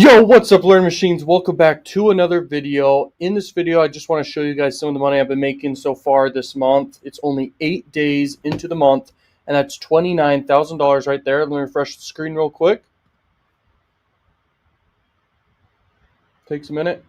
Yo, what's up, Learn Machines? Welcome back to another video. In this video, I just want to show you guys some of the money I've been making so far this month. It's only 8 days into the month, and that's $29,000 right there. Let me refresh the screen real quick. Takes a minute.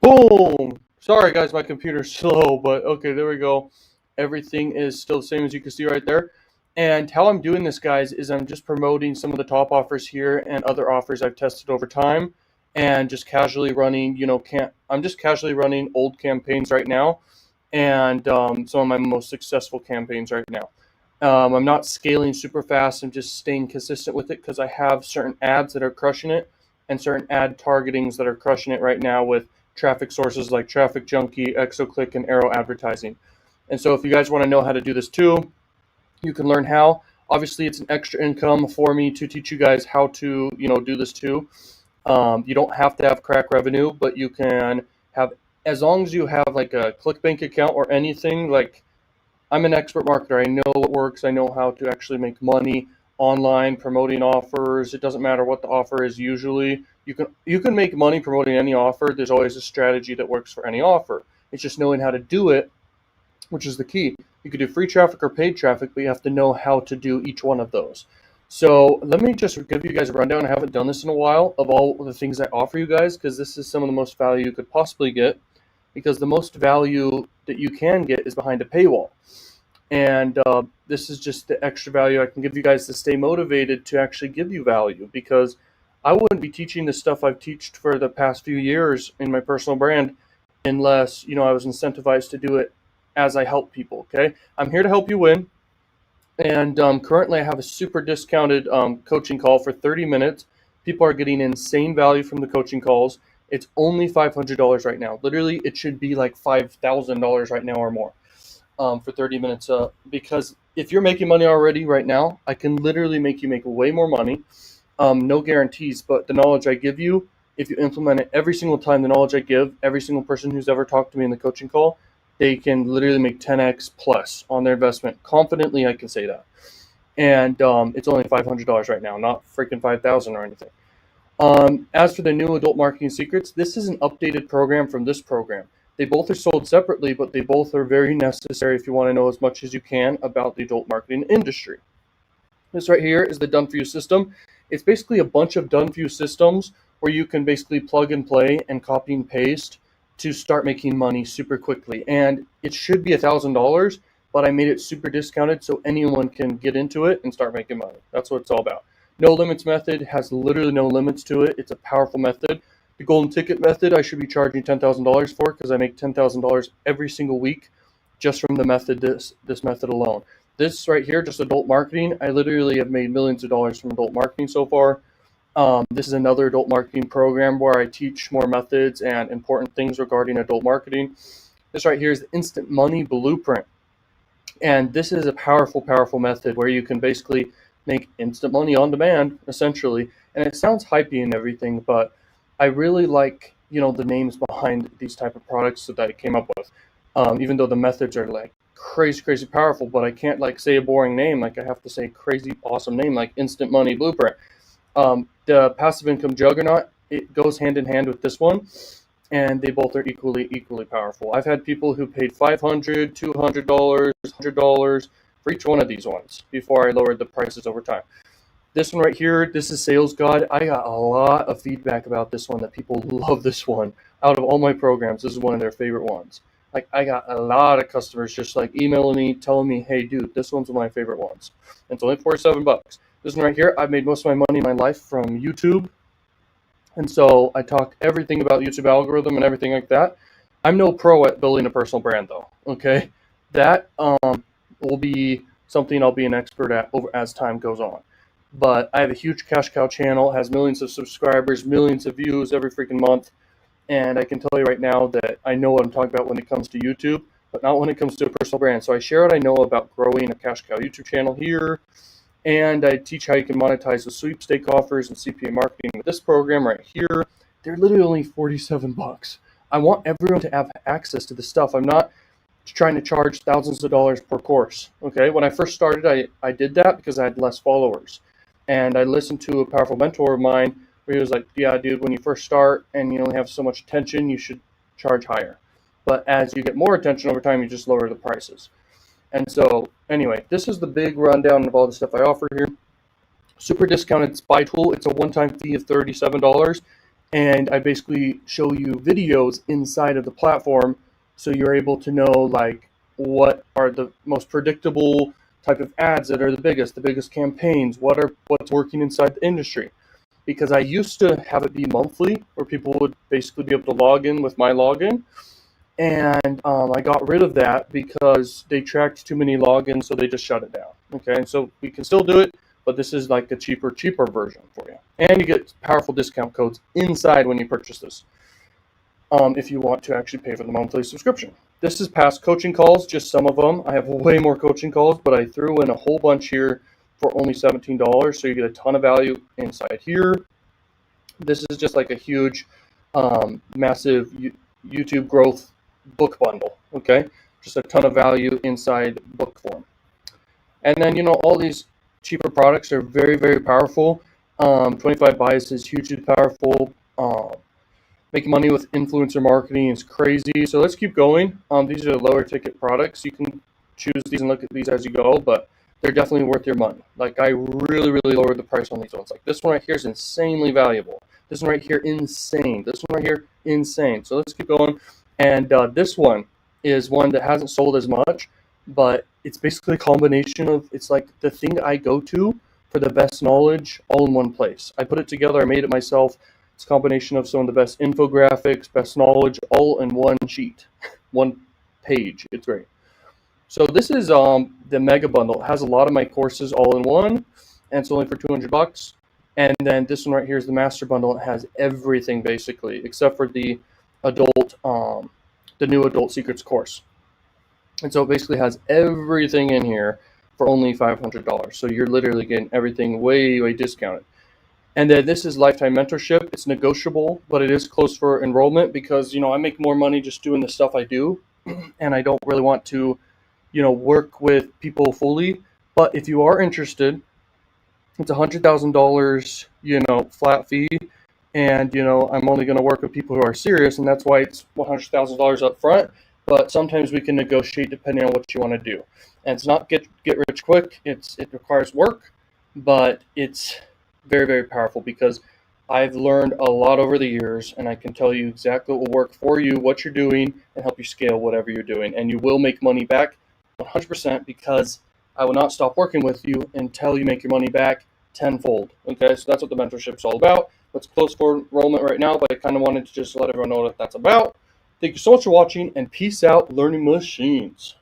Boom! Sorry, guys, my computer's slow, but okay, there we go. Everything is still the same as you can see right there. And how I'm doing this, guys, is I'm just promoting some of the top offers here and other offers I've tested over time, and just casually running, I'm just casually running old campaigns right now, and some of my most successful campaigns right now. I'm not scaling super fast. I'm just staying consistent with it because I have certain ads that are crushing it and certain ad targetings that are crushing it right now with traffic sources like Traffic Junkie, Exoclick, and Arrow Advertising. And so if you guys want to know how to do this too, you can learn how. Obviously, it's an extra income for me to teach you guys how to, do this too. You don't have to have crack revenue, but you can have, as long as you have like a ClickBank account or anything. Like, I'm an expert marketer. I know what works. I know how to actually make money online promoting offers. It doesn't matter what the offer is. Usually, you can make money promoting any offer. There's always a strategy that works for any offer. It's just knowing how to do it, which is the key. You could do free traffic or paid traffic, but you have to know how to do each one of those. So let me just give you guys a rundown. I haven't done this in a while of all the things I offer you guys, because this is some of the most value you could possibly get, because the most value that you can get is behind a paywall. And this is just the extra value I can give you guys to stay motivated to actually give you value, because I wouldn't be teaching the stuff I've taught for the past few years in my personal brand unless, I was incentivized to do it as I help people, okay? I'm here to help you win. And currently I have a super discounted coaching call for 30 minutes. People are getting insane value from the coaching calls. It's only $500 right now. Literally, it should be like $5,000 right now or more for 30 minutes. Because if you're making money already right now, I can literally make you make way more money. No guarantees, but the knowledge I give you, if you implement it every single time, the knowledge I give every single person who's ever talked to me in the coaching call, they can literally make 10x plus on their investment. Confidently, I can say that. And it's only $500 right now, not freaking $5,000 or anything. As for the new Adult Marketing Secrets, this is an updated program from this program. They both are sold separately, but they both are very necessary if you want to know as much as you can about the adult marketing industry. This right here is the Done For You system. It's basically a bunch of Done For You systems where you can basically plug and play and copy and paste to start making money super quickly. And it should be $1,000, but I made it super discounted so anyone can get into it and start making money. That's what it's all about. No limits method has literally no limits to it. It's a powerful method. The golden ticket method I should be charging $10,000 for, because I make $10,000 every single week just from the method, this method alone. This right here, just adult marketing, I literally have made millions of dollars from adult marketing so far. This is another adult marketing program where I teach more methods and important things regarding adult marketing. This right here is the Instant Money Blueprint. And this is a powerful, powerful method where you can basically make instant money on demand, essentially. And it sounds hypey and everything, but I really like, the names behind these type of products that I came up with. Even though the methods are like crazy, crazy powerful, but I can't like say a boring name. Like I have to say crazy, awesome name like Instant Money Blueprint. The passive income juggernaut, it goes hand in hand with this one, and they both are equally powerful. I've had people who paid $500, $200, $100 for each one of these ones before I lowered the prices over time. This one right here, this is Sales God. I got a lot of feedback about this one, that people love this one. Out of all my programs, this is one of their favorite ones. Like, I got a lot of customers just like emailing me, telling me, hey dude, this one's one of my favorite ones. And it's only $47. This one right here, I've made most of my money in my life from YouTube. And so I talk everything about YouTube algorithm and everything like that. I'm no pro at building a personal brand though, okay? That will be something I'll be an expert at over as time goes on. But I have a huge cash cow channel, has millions of subscribers, millions of views every freaking month. And I can tell you right now that I know what I'm talking about when it comes to YouTube, but not when it comes to a personal brand. So I share what I know about growing a cash cow YouTube channel here. And I teach how you can monetize with sweepstake offers and CPA marketing with this program right here. They're literally only $47. I want everyone to have access to this stuff. I'm not trying to charge thousands of dollars per course. Okay, when I first started, I did that because I had less followers. And I listened to a powerful mentor of mine where he was like, yeah, dude, when you first start and you only have so much attention, you should charge higher. But as you get more attention over time, you just lower the prices. And so, anyway, this is the big rundown of all the stuff I offer here. Super discounted spy tool. It's a one-time fee of $37, and I basically show you videos inside of the platform, so you're able to know like what are the most predictable type of ads that are the biggest campaigns, what's working inside the industry. Because I used to have it be monthly, where people would basically be able to log in with my login, and I got rid of that because they tracked too many logins, so they just shut it down. Okay, and so we can still do it, but this is like the cheaper version for you. And you get powerful discount codes inside when you purchase this, if you want to actually pay for the monthly subscription. This is past coaching calls, just some of them. I have way more coaching calls, but I threw in a whole bunch here for only $17, so you get a ton of value inside here. This is just like a huge, massive YouTube growth book bundle, okay? Just a ton of value inside book form. And then, all these cheaper products are very, very powerful. 25 Bias is hugely powerful. Making money with influencer marketing is crazy. So let's keep going. These are lower ticket products. You can choose these and look at these as you go, but they're definitely worth your money. Like, I really, really lowered the price on these ones. Like, this one right here is insanely valuable. This one right here, insane. This one right here, insane. So let's keep going. And this one is one that hasn't sold as much, but it's basically a combination of, it's like the thing I go to for the best knowledge all in one place. I put it together. I made it myself. It's a combination of some of the best infographics, best knowledge, all in one sheet, one page. It's great. So this is the Mega Bundle. It has a lot of my courses all in one, and it's only for $200. And then this one right here is the Master Bundle. It has everything basically, except for the new Adult Secrets course. And so it basically has everything in here for only $500. So you're literally getting everything way, way discounted. And then this is lifetime mentorship. It's negotiable, but it is closed for enrollment because, I make more money just doing the stuff I do, and I don't really want to, work with people fully. But if you are interested, it's $100,000, flat fee. And, I'm only going to work with people who are serious, and that's why it's $100,000 up front. But sometimes we can negotiate depending on what you want to do. And it's not get rich quick. It requires work, but it's very, very powerful because I've learned a lot over the years, and I can tell you exactly what will work for you, what you're doing, and help you scale whatever you're doing. And you will make money back 100% because I will not stop working with you until you make your money back tenfold. Okay, so that's what the mentorship is all about. Let's close for enrollment right now, but I kind of wanted to just let everyone know what that's about. Thank you so much for watching, and peace out, learning machines.